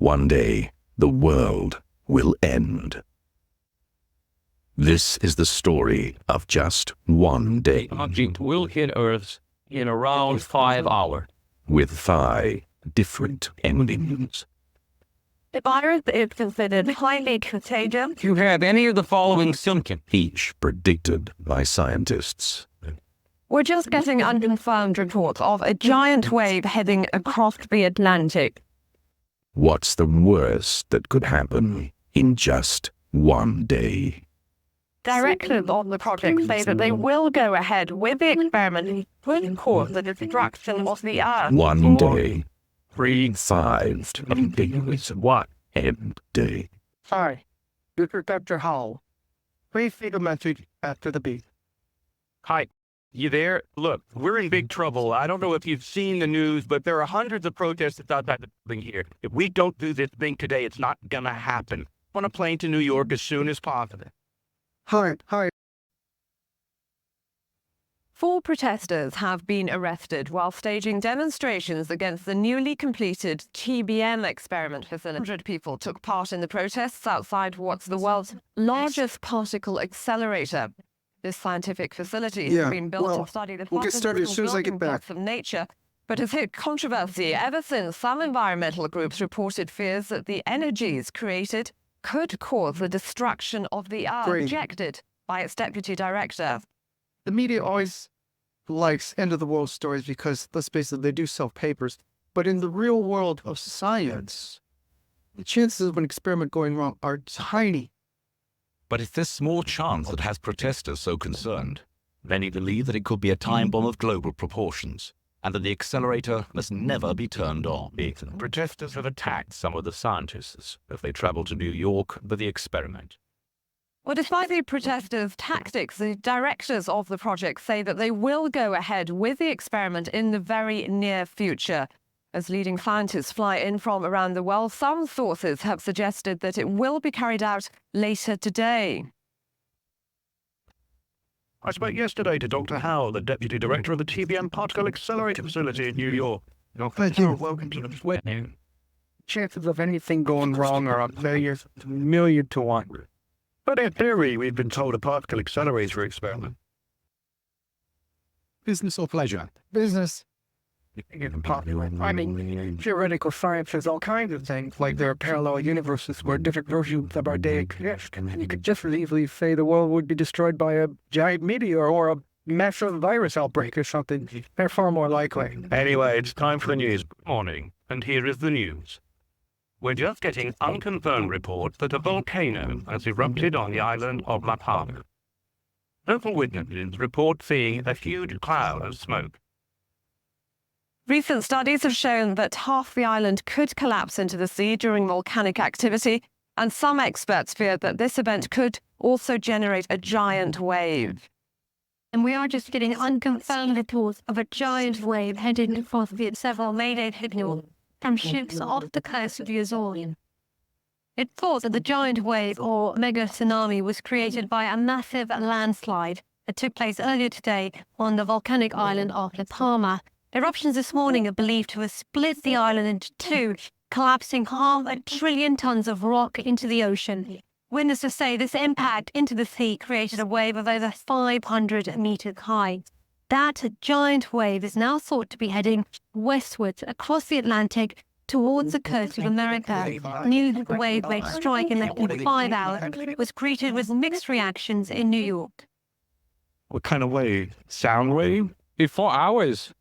One day, the world will end. This is the story of just one day. Object will hit Earth in around 5 hours. With 5 different endings. The virus is considered highly contagious. If you have any of the following symptoms, Each predicted by scientists. We're just getting unconfirmed reports of a giant wave heading across the Atlantic. What's the worst that could happen in just one day? Directors of the project say that they will go ahead with the experiment to cause the destruction of the Earth. One day. 3, 5 days. What end day? Hi, this is Dr. Howell. Please leave a message after the beep. Hi, you there? Look, we're in big trouble. I don't know if you've seen the news, but there are hundreds of protesters outside the building here. If we don't do this thing today, it's not gonna happen. On a plane to New York as soon as possible. Hi. 4 protesters have been arrested while staging demonstrations against the newly completed TBM experiment facility. 100 people took part in the protests outside what's the world's largest particle accelerator. This scientific facility has been built to study the we'll get started as soon as I get back. of nature, but has hit controversy ever since some environmental groups reported fears that the energies created could cause the destruction of the Earth, rejected by its deputy director. The media always likes end-of-the-world stories because, let's face it, they do sell papers. But in the real world of science, the chances of an experiment going wrong are tiny. But it's this small chance that has protesters so concerned. Many believe that it could be a time bomb of global proportions, and that the accelerator must never be turned on. Protesters have attacked some of the scientists as they travel to New York for the experiment. Well, despite the protesters' tactics, the directors of the project say that they will go ahead with the experiment in the very near future. As leading scientists fly in from around the world, some sources have suggested that it will be carried out later today. I spoke yesterday to Dr. Howell, the deputy director of the TBM Particle Accelerator Facility in New York. Thank you. Welcome to the sweat. Chances of anything going wrong are a million to 1. But in theory, we've been told a particle accelerator experiment. Business or pleasure? Business. I mean, theoretical science has all kinds of things, like there are parallel universes where different versions of our day exist. And you could just as easily say the world would be destroyed by a giant meteor or a massive virus outbreak or something. They're far more likely. Anyway, it's time for the news. Good morning, and here is the news. We're just getting unconfirmed reports that a volcano has erupted on the island of La Palma. Local witnesses report seeing a huge cloud of smoke. Recent studies have shown that half the island could collapse into the sea during volcanic activity, and some experts fear that this event could also generate a giant wave. And we are just getting unconfirmed reports of a giant wave heading across the several mayday signals from ships off the coast of the Azores. It's thought that the giant wave, or mega tsunami, was created by a massive landslide that took place earlier today on the volcanic island of La Palma. Eruptions this morning are believed to have split the island into 2, collapsing 500 billion tons of rock into the ocean. Witnesses say this impact into the sea created a wave of over 500 meters high. That giant wave is now thought to be heading westwards across the Atlantic towards the coast of America. News of the wave may strike in less than 5 hours was greeted with mixed reactions in New York. What kind of wave? Sound wave? In 4 hours.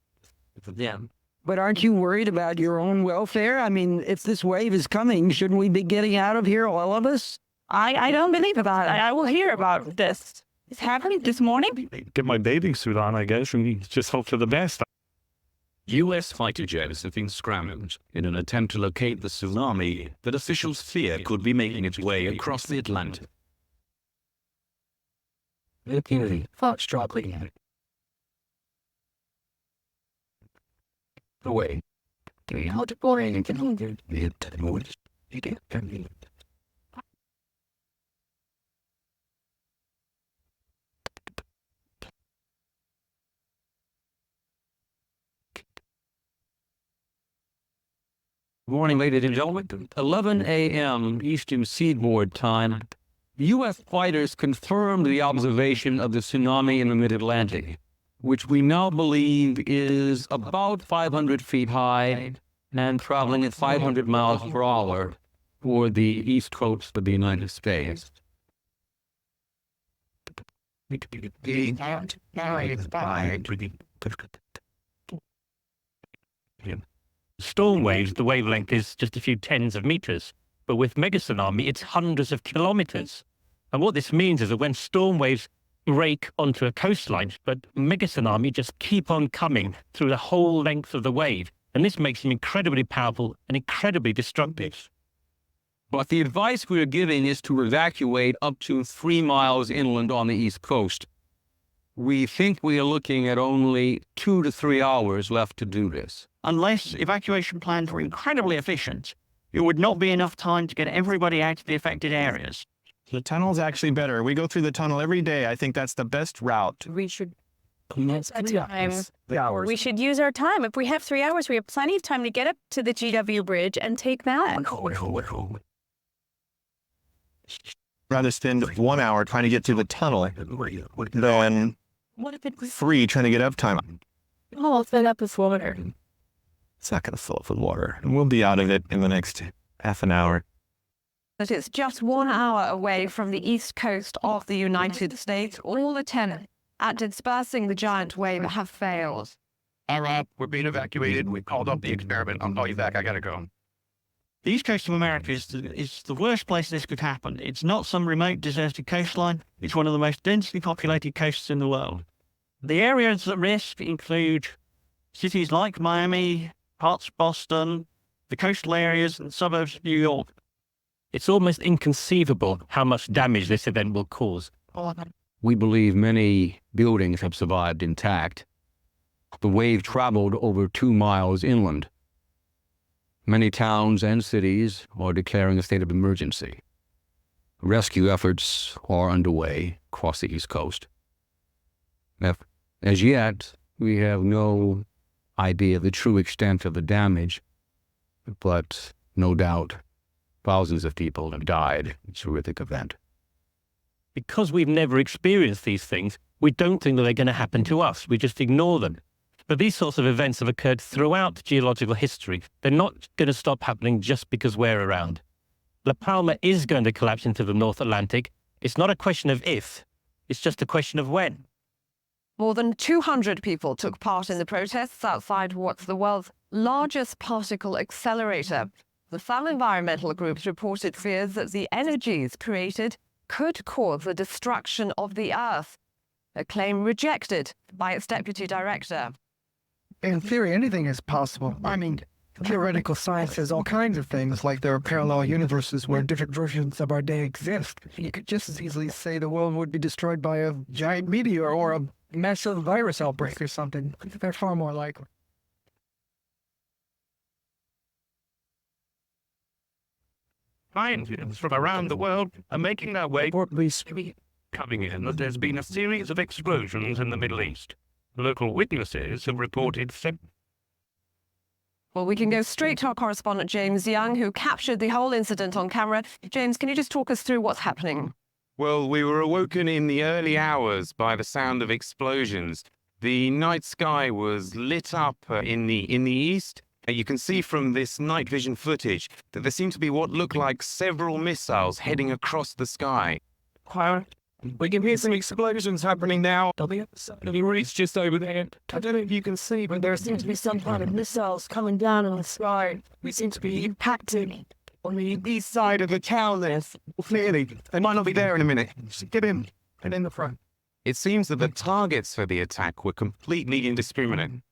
Yeah. But aren't you worried about your own welfare? I mean, if this wave is coming, shouldn't we be getting out of here, all of us? I don't believe about it. I will hear about this. It's happening this morning. Get my bathing suit on, I guess, and just hope for the best. U.S. fighter jets have been scrambled in an attempt to locate the tsunami that officials fear could be making its way across the Atlantic. Foxtrot. Away. morning, ladies and gentlemen. 11 a.m. Eastern Seaboard time. U.S. fighters confirmed the observation of the tsunami in the mid-Atlantic, which we now believe is about 500 feet high and traveling at 500 miles per hour toward the east coast of the United States. Storm waves, the wavelength is just a few tens of meters, but with mega tsunami, it's hundreds of kilometers. And what this means is that when storm waves break onto a coastline, but mega tsunami just keep on coming through the whole length of the wave, and this makes them incredibly powerful and incredibly destructive. But the advice we are giving is to evacuate up to 3 miles inland on the east coast. We think we are looking at only 2 to 3 hours left to do this. Unless evacuation plans were incredibly efficient, it would not be enough time to get everybody out of the affected areas. The tunnel's actually better. We go through the tunnel every day. I think that's the best route. We should Hours. we should use our time. If we have 3 hours, we have plenty of time to get up to the GW bridge and take that. Rather spend 1 hour trying to get through the tunnel than What if it was 3 trying to get up time. all filled up with water? It's not going to fill up with water. And we'll be out of it in the next half an hour. That it's just 1 hour away from the east coast of the United States. All attempts at dispersing the giant wave have failed. All right, we're being evacuated. We've called up the experiment. I'll call you back. I gotta go. The east coast of America is the worst place this could happen. It's not some remote deserted coastline. It's one of the most densely populated coasts in the world. The areas at risk include cities like Miami, parts of Boston, the coastal areas and suburbs of New York. It's almost inconceivable how much damage this event will cause. We believe many buildings have survived intact. The wave traveled over 2 miles inland. Many towns and cities are declaring a state of emergency. Rescue efforts are underway across the East Coast. As yet, we have no idea of the true extent of the damage, but no doubt thousands of people have died in this horrific event. Because we've never experienced these things, we don't think that they're going to happen to us. We just ignore them. But these sorts of events have occurred throughout geological history. They're not going to stop happening just because we're around. La Palma is going to collapse into the North Atlantic. It's not a question of if, it's just a question of when. More than 200 people took part in the protests outside what's the world's largest particle accelerator. The some environmental groups reported fears that the energies created could cause the destruction of the Earth, a claim rejected by its deputy director. In theory, anything is possible. I mean, theoretical science says all kinds of things, like there are parallel universes where different versions of our day exist. You could just as easily say the world would be destroyed by a giant meteor or a massive virus outbreak or something. They're far more likely. Scientists from around the world are making their way coming in that there's been a series of explosions in the Middle East. Local witnesses have reported Well, we can go straight to our correspondent, James Young, who captured the whole incident on camera. James, can you just talk us through what's happening? Well, we were awoken in the early hours by the sound of explosions. The night sky was lit up in the east. You can see from this night vision footage that there seemed to be what looked like several missiles heading across the sky. We can hear some explosions happening now. It's just over there. I don't know if you can see, but there seems to be some kind of missiles coming down in the sky. We seem to be impacting on the east side of the town there. Clearly, they might not be there in a minute. Just get in and in the front. It seems that the targets for the attack were completely indiscriminate.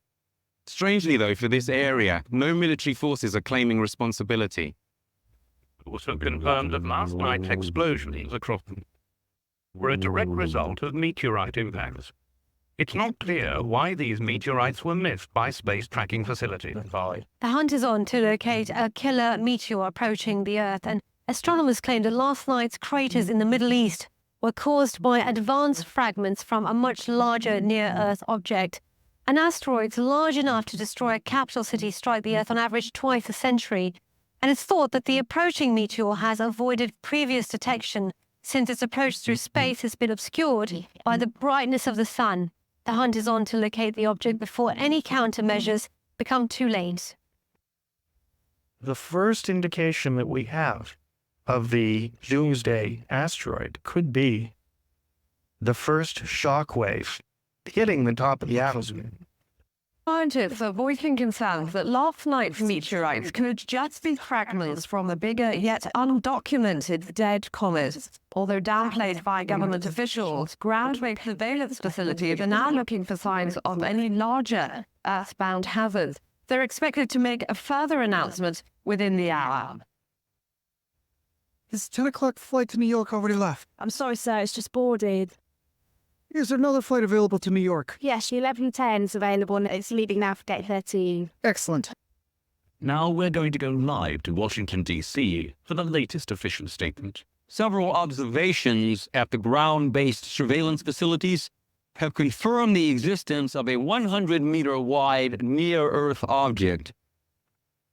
Strangely, though, for this area, no military forces are claiming responsibility. also confirmed that last night's explosions across them were a direct result of meteorite impacts. It's not clear why these meteorites were missed by space tracking facilities. The hunt is on to locate a killer meteor approaching the Earth, and astronomers claim that last night's craters in the Middle East were caused by advanced fragments from a much larger near-Earth object. An asteroid large enough to destroy a capital city strike the Earth on average twice a century. and it's thought that the approaching meteor has avoided previous detection since its approach through space has been obscured by the brightness of the sun. The hunt is on to locate the object before any countermeasures become too late. The first indication that we have of the doomsday asteroid could be the first shock wave hitting the top of the atmosphere. Scientists are voicing concerns that last night's meteorites could just be fragments from a bigger yet undocumented dead comet. Although downplayed by government officials, ground-based surveillance facilities are now looking for signs of any larger earthbound hazards. They're expected to make a further announcement within the hour. Is 10 o'clock flight to New York already left? I'm sorry, sir, it's just boarded. Is there another flight available to New York? Yes, the 11:10 is available and it's leaving now for gate 13. Excellent. Now we're going to go live to Washington, D.C. for the latest official statement. Several observations at the ground-based surveillance facilities have confirmed the existence of a 100-meter wide near-Earth object.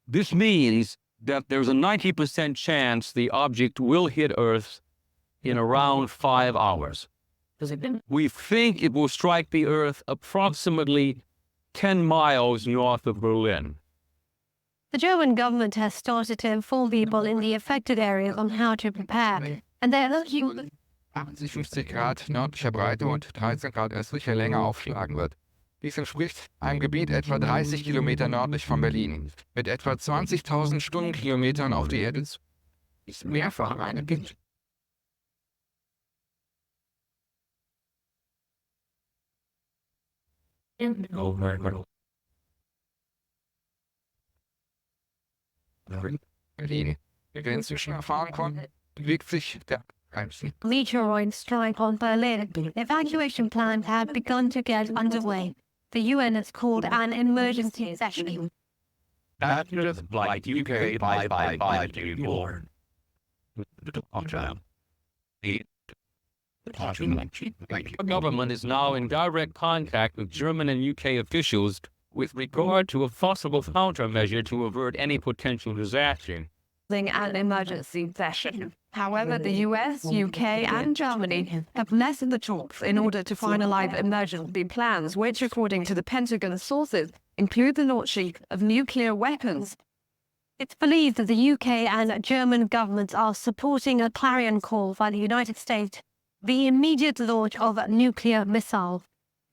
This means that there's a 90% chance the object will hit Earth in around 5 hours. We think it will strike the Earth approximately 10 miles north of Berlin. The German government has started to inform people in the affected areas on how to prepare, and they're looking 50 Grad nördlicher Breite und 13 Grad östlicher Länge aufschlagen wird. Dies entspricht einem Gebiet etwa 30 Kilometer nördlich von Berlin, mit etwa 20.000 Stundenkilometern auf die Erde zu. Ist mehrfach eine gibt. Berlin, wie wir inzwischen erfahren konnten, bewegt sich der meteoroid strike on Berlin. Evacuation plans have begun to get underway. The UN has called an emergency session. That's just like UK by war. The government is now in direct contact with German and UK officials with regard to a possible countermeasure to avert any potential disaster. An emergency session. However, the US, UK, and Germany have lessened the talks in order to finalize emergency plans, which, according to the Pentagon sources, include the launching of nuclear weapons. It's believed that the UK and German governments are supporting a clarion call by the United States, the immediate launch of nuclear missiles.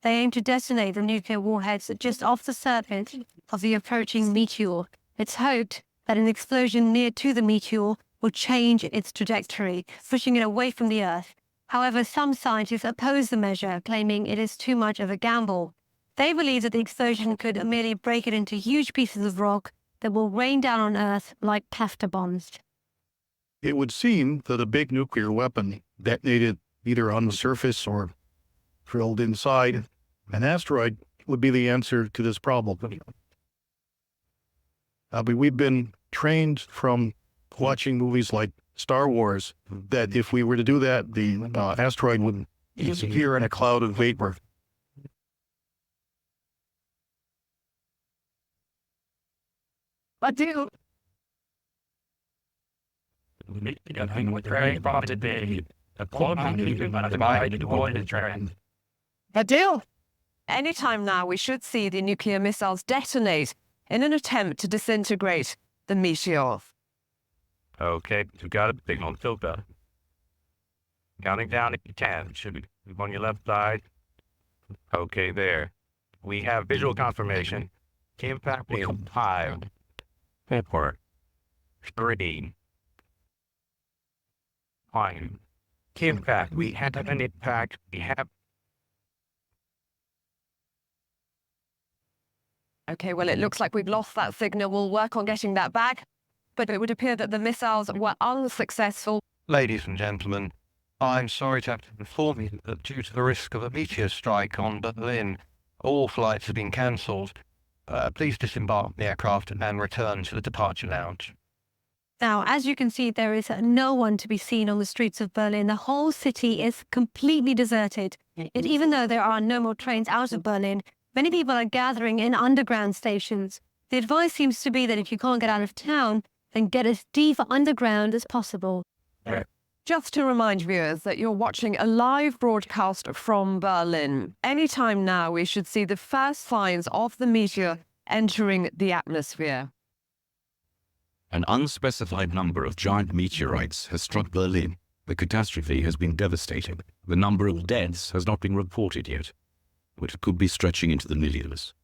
They aim to detonate the nuclear warheads just off the surface of the approaching meteor. It's hoped that an explosion near to the meteor will change its trajectory, pushing it away from the Earth. However, some scientists oppose the measure, claiming it is too much of a gamble. They believe that the explosion could merely break it into huge pieces of rock that will rain down on Earth like cluster bombs. It would seem that a big nuclear weapon detonated either on the surface or drilled inside an asteroid would be the answer to this problem. But we've been trained from watching movies like Star Wars that if we were to do that, the asteroid would disappear in a cloud of vapor. I do. Anytime now, we should see the nuclear missiles detonate in an attempt to disintegrate the meteor. Okay, you got it. Big on filter. Counting down to 10. Should be on your left side. Okay, there. We have visual confirmation. Impact will 5, 4, 3, 5. Impact. We had an impact. We have. Okay, well, it looks like we've lost that signal. We'll work on getting that back. But it would appear that the missiles were unsuccessful. Ladies and gentlemen, I'm sorry to have to inform you that due to the risk of a meteor strike on Berlin, all flights have been cancelled. Please disembark the aircraft and return to the departure lounge. Now, as you can see, there is no one to be seen on the streets of Berlin. The whole city is completely deserted. Yet even though there are no more trains out of Berlin, many people are gathering in underground stations. The advice seems to be that if you can't get out of town, and get as deep underground as possible. Just to remind viewers that you're watching a live broadcast from Berlin. Anytime now, we should see the first signs of the meteor entering the atmosphere. An unspecified number of giant meteorites has struck Berlin. The catastrophe has been devastating. The number of deaths has not been reported yet, but it could be stretching into the millions.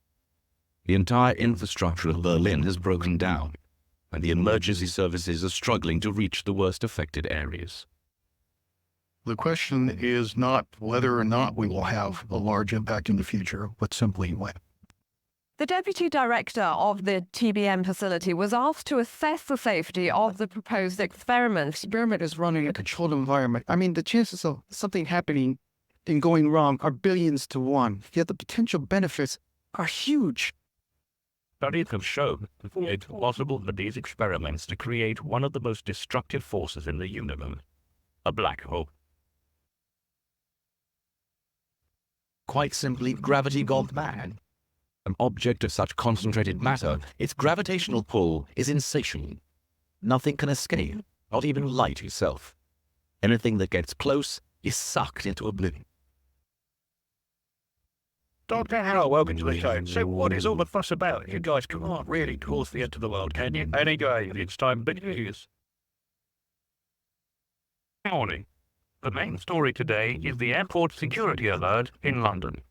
The entire infrastructure of Berlin has broken down, and the emergency services are struggling to reach the worst affected areas. The question is not whether or not we will have a large impact in the future, but simply when. The deputy director of the TBM facility was asked to assess the safety of the proposed experiment. The experiment is running in a controlled environment. I mean, the chances of something happening and going wrong are billions to one, yet the potential benefits are huge. Studies have shown that it's possible for these experiments to create one of the most destructive forces in the universe, a black hole. Quite simply, gravity gone mad. An object of such concentrated matter, its gravitational pull is insatiable. Nothing can escape, not even light itself. Anything that gets close is sucked into oblivion. Dr. Harrow, welcome to the show. So what is all the fuss about? You guys can't really cause the end of the world, can you? Anyway, it's time for news. Morning. The main story today is the airport security alert in London.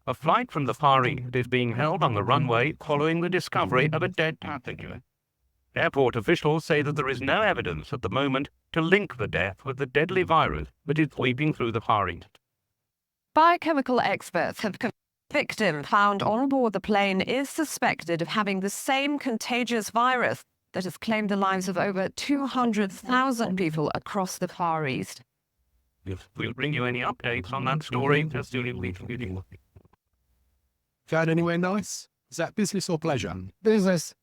A flight from the Far East is being held on the runway following the discovery of a dead passenger. Airport officials say that there is no evidence at the moment to link the death with the deadly virus that is sweeping through the Far East. Biochemical experts have confirmed the victim found on board the plane is suspected of having the same contagious virus that has claimed the lives of over 200,000 people across the Far East. We'll bring you any updates on that story as soon as we can get it. Found anywhere nice? Is that business or pleasure? Business.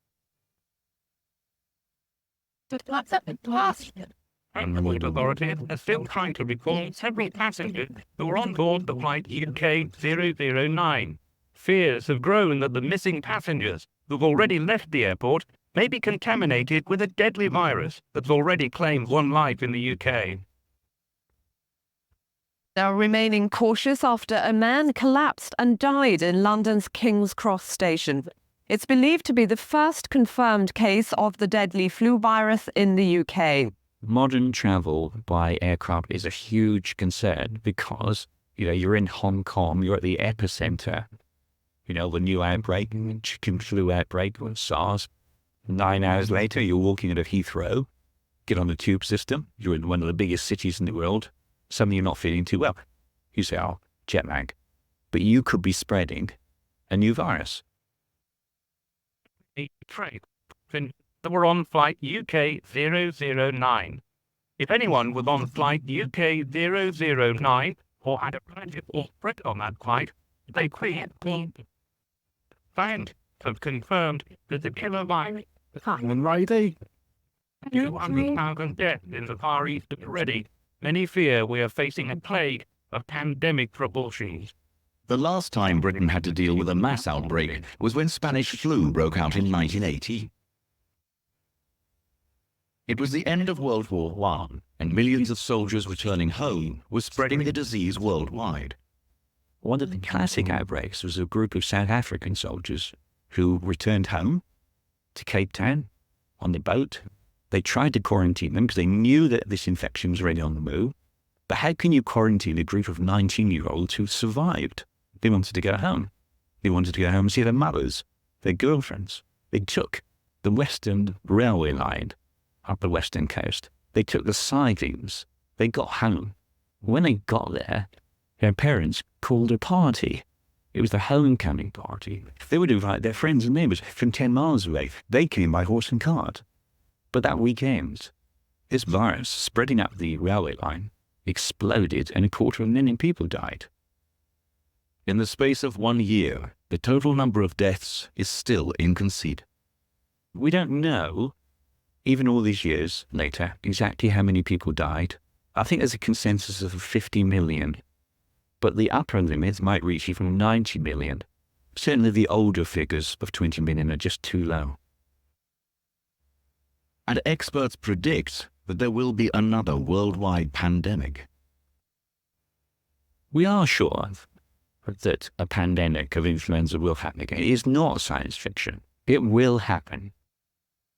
And the port authorities are still trying to recall several passengers who were on board the flight UK009. Fears have grown that the missing passengers who've already left the airport may be contaminated with a deadly virus that's already claimed one life in the UK. Now remaining cautious after a man collapsed and died in London's King's Cross station. It's believed to be the first confirmed case of the deadly flu virus in the UK. Modern travel by aircraft is a huge concern because, you're in Hong Kong, you're at the epicenter. The new outbreak, chicken flu outbreak with SARS. 9 hours later, you're walking at a Heathrow, get on the tube system, you're in one of the biggest cities in the world. Suddenly you're not feeling too well. You say, jet lag. But you could be spreading a new virus. That were on flight UK009. If anyone was on flight UK009 or had a relative or friend on that flight, they could be found have confirmed that the killer virus And righty. 200,000 deaths in the Far East already. Many fear we are facing a plague of pandemic proportions. The last time Britain had to deal with a mass outbreak was when Spanish flu broke out in 1980. It was the end of World War I, and millions of soldiers returning home were spreading the disease worldwide. One of the classic outbreaks was a group of South African soldiers who returned home to Cape Town on the boat. They tried to quarantine them because they knew that this infection was already on the move. But how can you quarantine a group of 19-year-olds who survived? They wanted to go home. They wanted to go home and see their mothers, their girlfriends. They took the Western Railway line up the western coast. They took the sidings. They got home. When they got there, their parents called a party. It was the homecoming party. They would invite their friends and neighbours from 10 miles away. They came by horse and cart. But that weekend, this virus spreading up the railway line exploded and 250,000 people died. In the space of 1 year, the total number of deaths is still inconceivable. We don't know, even all these years later, exactly how many people died. I think there's a consensus of 50 million, but the upper limits might reach even 90 million. Certainly the older figures of 20 million are just too low. And experts predict that there will be another worldwide pandemic. We are sure that a pandemic of influenza will happen again. It is not science fiction. It will happen.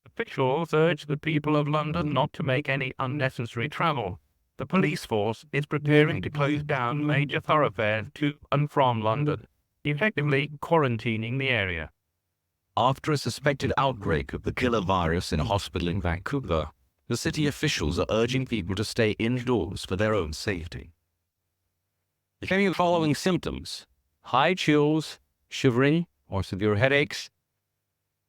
Officials urge the people of London not to make any unnecessary travel. The police force is preparing to close down major thoroughfares to and from London, effectively quarantining the area. After a suspected outbreak of the killer virus in a hospital in Vancouver, the city officials are urging people to stay indoors for their own safety. If any of the following symptoms, high chills, shivering, or severe headaches,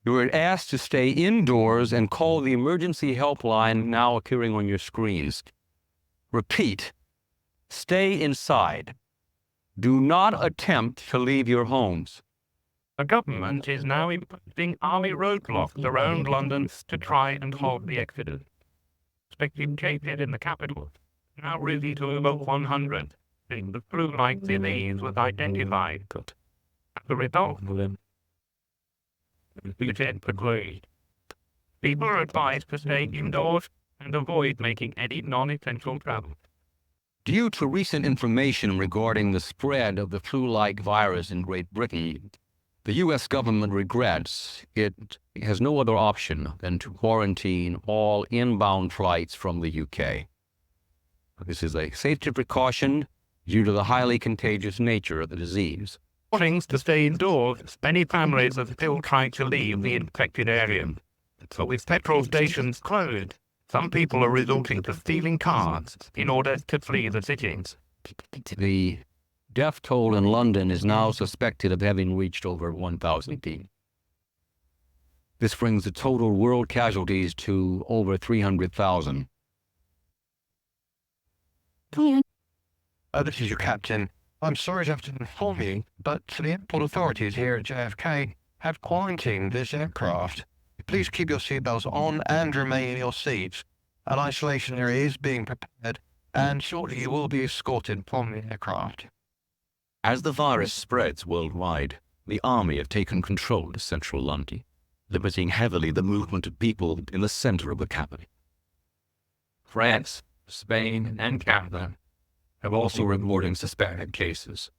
you are asked to stay indoors and call the emergency helpline now appearing on your screens. Repeat, stay inside. Do not attempt to leave your homes. The government is now imposing army roadblocks around London to try and halt the exodus. Expected cases in the capital now risen to over 100. The flu-like disease was identified. As a result, Bloodshed precludes. People are advised to stay indoors and avoid making any non-essential travel. Due to recent information regarding the spread of the flu-like virus in Great Britain, the U.S. government regrets it has no other option than to quarantine all inbound flights from the UK. This is a safety precaution due to the highly contagious nature of the disease. Warnings to stay indoors, many families are still trying to leave the infected area. But with petrol stations closed, some people are resorting to stealing cars in order to flee the city. The death toll in London is now suspected of having reached over 1,000 people. This brings the total world casualties to over 300,000. This is your captain. I'm sorry to have to inform you, but the airport authorities here at JFK have quarantined this aircraft. Please keep your seatbelts on and remain in your seats. An isolation area is being prepared, and shortly you will be escorted from the aircraft. As the virus spreads worldwide, the army have taken control of central London, limiting heavily the movement of people in the center of the capital. France, Spain, and Canada have also reported suspected cases.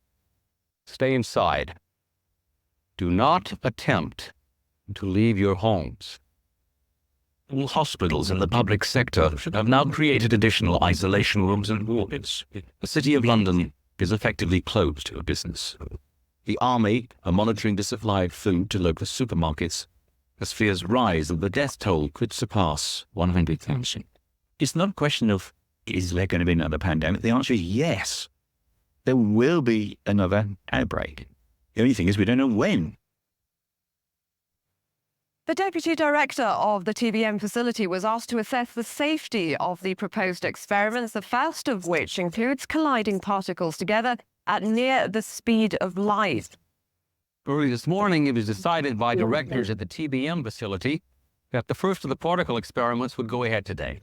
Stay inside. Do not attempt to leave your homes. All hospitals in the public sector have now created additional isolation rooms and wards. The City of London is effectively closed to business. The army are monitoring the supply of food to local supermarkets as fears rise that the death toll could surpass 100,000. It's not a question of, is there going to be another pandemic? The answer is yes. There will be another outbreak. The only thing is we don't know when. The Deputy Director of the TBM facility was asked to assess the safety of the proposed experiments, the first of which includes colliding particles together at near the speed of light. Early this morning, it was decided by directors at the TBM facility that the first of the particle experiments would go ahead today.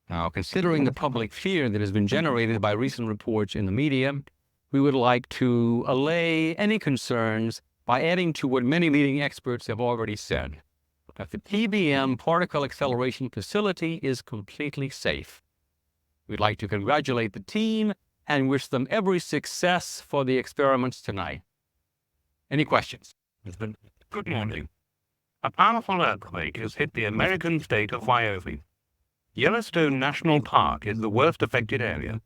Now, considering the public fear that has been generated by recent reports in the media, we would like to allay any concerns by adding to what many leading experts have already said, that the TBM particle acceleration facility is completely safe. We'd like to congratulate the team and wish them every success for the experiments tonight. Any questions? Good morning. A powerful earthquake has hit the American state of Wyoming. Yellowstone National Park is the worst affected area.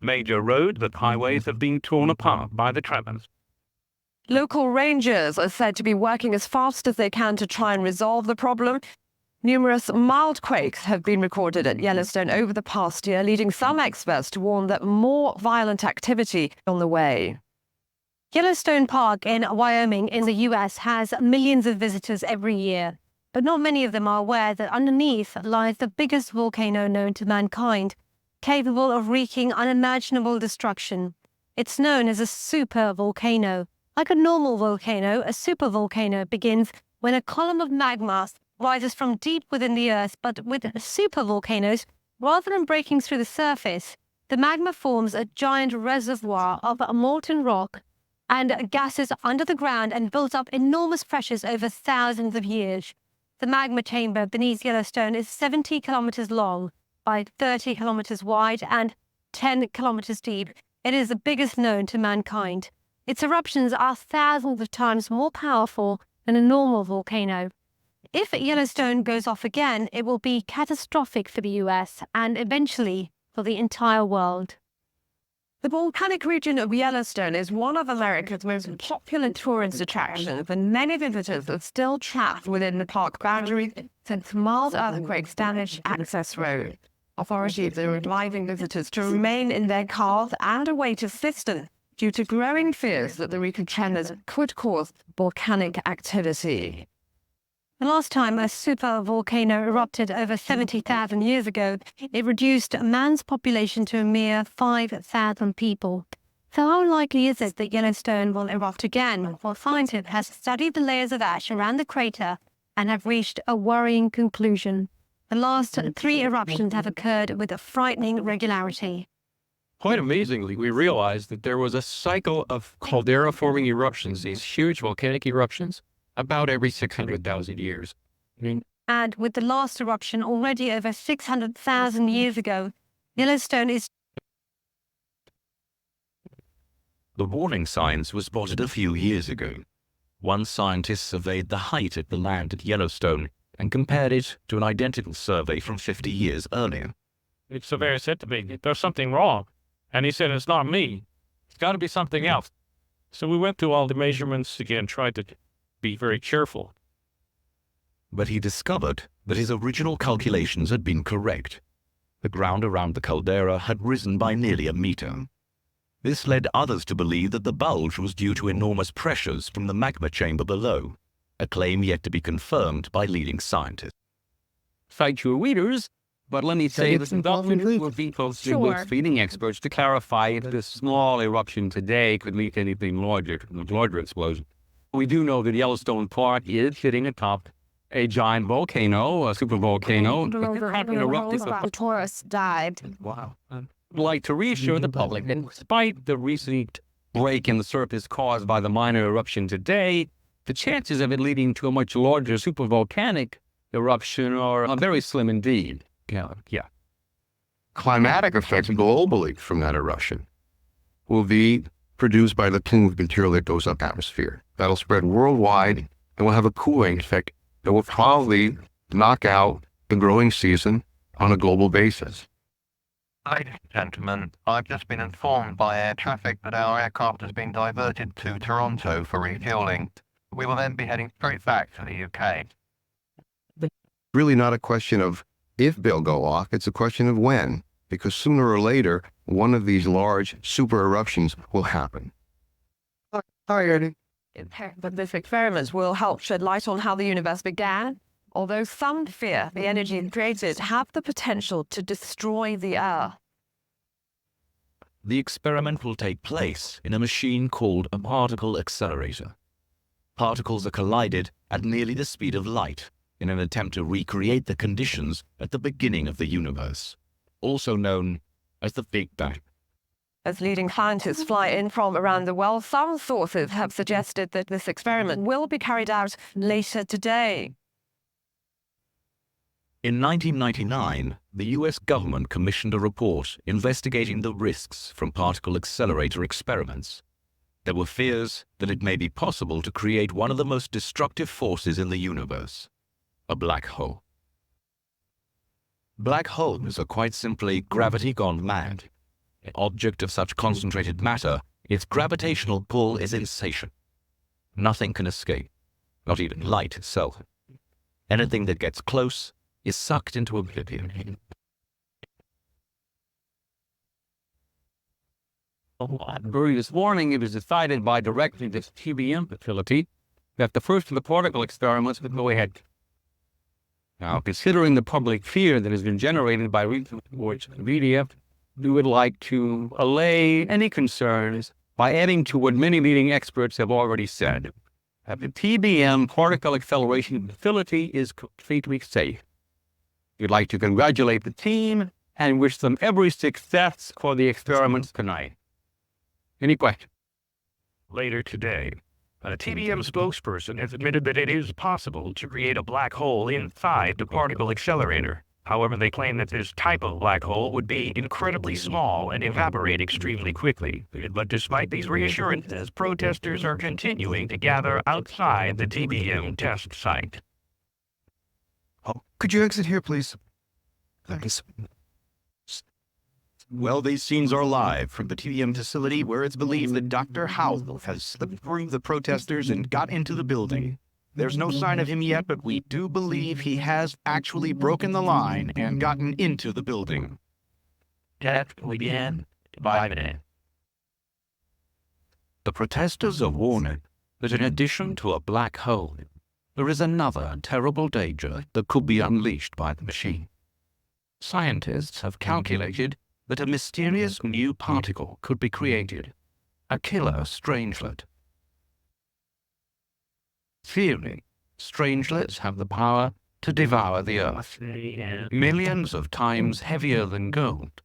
Major roads and highways have been torn apart by the tremors. Local rangers are said to be working as fast as they can to try and resolve the problem. Numerous mild quakes have been recorded at Yellowstone over the past year, leading some experts to warn that more violent activity on the way. Yellowstone Park in Wyoming in the US has millions of visitors every year, but not many of them are aware that underneath lies the biggest volcano known to mankind, capable of wreaking unimaginable destruction. It's known as a supervolcano. Like a normal volcano, a supervolcano begins when a column of magma rises from deep within the earth, but with supervolcanoes, rather than breaking through the surface, the magma forms a giant reservoir of molten rock and gases under the ground and builds up enormous pressures over thousands of years. The magma chamber beneath Yellowstone is 70 kilometers long by 30 kilometers wide and 10 kilometers deep. It is the biggest known to mankind. Its eruptions are thousands of times more powerful than a normal volcano. If Yellowstone goes off again, it will be catastrophic for the US and eventually for the entire world. The volcanic region of Yellowstone is one of America's most popular tourist attractions, and many visitors are still trapped within the park boundaries since mild earthquakes damaged access roads. Authorities are advising visitors to remain in their cars and await assistance due to growing fears that the recent tremors could cause volcanic activity. The last time a supervolcano erupted over 70,000 years ago, it reduced man's population to a mere 5,000 people. So how likely is it that Yellowstone will erupt again? Well, scientists have studied the layers of ash around the crater and have reached a worrying conclusion. The last 3 eruptions have occurred with a frightening regularity. Quite amazingly, we realized that there was a cycle of caldera-forming eruptions, these huge volcanic eruptions, about every 600,000 years. And with the last eruption already over 600,000 years ago, Yellowstone is... The warning signs were spotted a few years ago. One scientist surveyed the height of the land at Yellowstone and compared it to an identical survey from 50 years earlier. The surveyor said to me, "There's something wrong." And he said, "It's not me. It's got to be something else." So we went through all the measurements again, tried to be very careful. But he discovered that his original calculations had been correct. The ground around the caldera had risen by nearly a meter. This led others to believe that the bulge was due to enormous pressures from the magma chamber below, a claim yet to be confirmed by leading scientists. Cite your readers, but let me say this document will be posted with feeding experts to clarify if this small eruption today could lead to anything larger, a larger explosion. We do know that Yellowstone Park is sitting atop a giant volcano, a supervolcano. The tourists died. Wow. I'd like to reassure the public that despite the recent break in the surface caused by the minor eruption today, the chances of it leading to a much larger supervolcanic eruption are very slim indeed. Yeah. Climatic effects globally from that eruption will be produced by the plume of material that goes up atmosphere. That'll spread worldwide and will have a cooling effect that will probably knock out the growing season on a global basis. Ladies and gentlemen, I've just been informed by air traffic that our aircraft has been diverted to Toronto for refueling. We will then be heading straight back to the UK. Really not a question of if they'll go off, it's a question of when, because sooner or later, one of these large super eruptions will happen. Hi, Eddie. But this experiment will help shed light on how the universe began, although some fear the energy created have the potential to destroy the Earth. The experiment will take place in a machine called a particle accelerator. Particles are collided at nearly the speed of light in an attempt to recreate the conditions at the beginning of the universe, also known as the Big Bang. As leading scientists fly in from around the world, some sources have suggested that this experiment will be carried out later today. In 1999, the US government commissioned a report investigating the risks from particle accelerator experiments. There were fears that it may be possible to create one of the most destructive forces in the universe, a black hole. Black holes are quite simply gravity gone mad. An object of such concentrated matter, its gravitational pull is insatiable. Nothing can escape, not even light itself. Anything that gets close is sucked into oblivion. Early this morning, it was decided by directly this TBM facility that the first of the particle experiments would go ahead. Now, considering the public fear that has been generated by recent reports in the media, we would like to allay any concerns by adding to what many leading experts have already said. That the TBM particle acceleration facility is completely safe. We'd like to congratulate the team and wish them every success for the experiments tonight. Any questions? Later today, A TBM spokesperson has admitted that it is possible to create a black hole inside the particle accelerator. However, they claim that this type of black hole would be incredibly small and evaporate extremely quickly. But despite these reassurances, protesters are continuing to gather outside the TBM test site. Could you exit here, please? Thanks. Well, these scenes are live from the TBM facility where it's believed that Dr. Howell has slipped through the protesters and got into the building. There's no sign of him yet, but we do believe he has actually broken the line and gotten into the building. That will begin in 5 minutes. The protesters are warning that in addition to a black hole, there is another terrible danger that could be unleashed by the machine. Scientists have calculated that a mysterious new particle could be created, a killer strangelet. Theory: strangelets have the power to devour the Earth. Millions of times heavier than gold,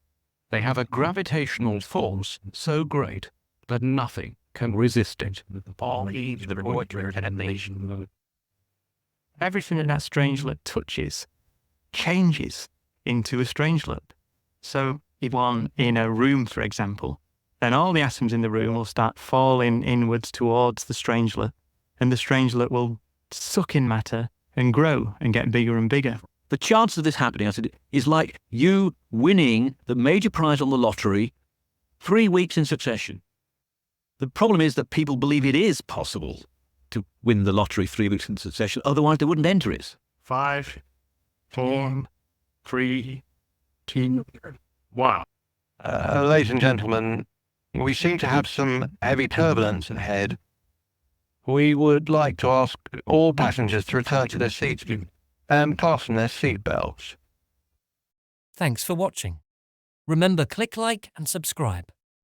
they have a gravitational force so great that nothing can resist it. Everything that strangelet touches changes into a strangelet. So if one in a room, for example, then all the atoms in the room will start falling inwards towards the strangelet, and the strangelet will suck in matter and grow and get bigger and bigger. The chance of this happening, I said, is like you winning the major prize on the lottery 3 weeks in succession. The problem is that people believe it is possible to win the lottery 3 weeks in succession, otherwise they wouldn't enter it. 5, 4, 3, 2, 1. Ladies and gentlemen, we seem to have some heavy turbulence ahead. We would like to ask all passengers to return to their seats and fasten their seatbelts. Thanks for watching. Remember, click like and subscribe.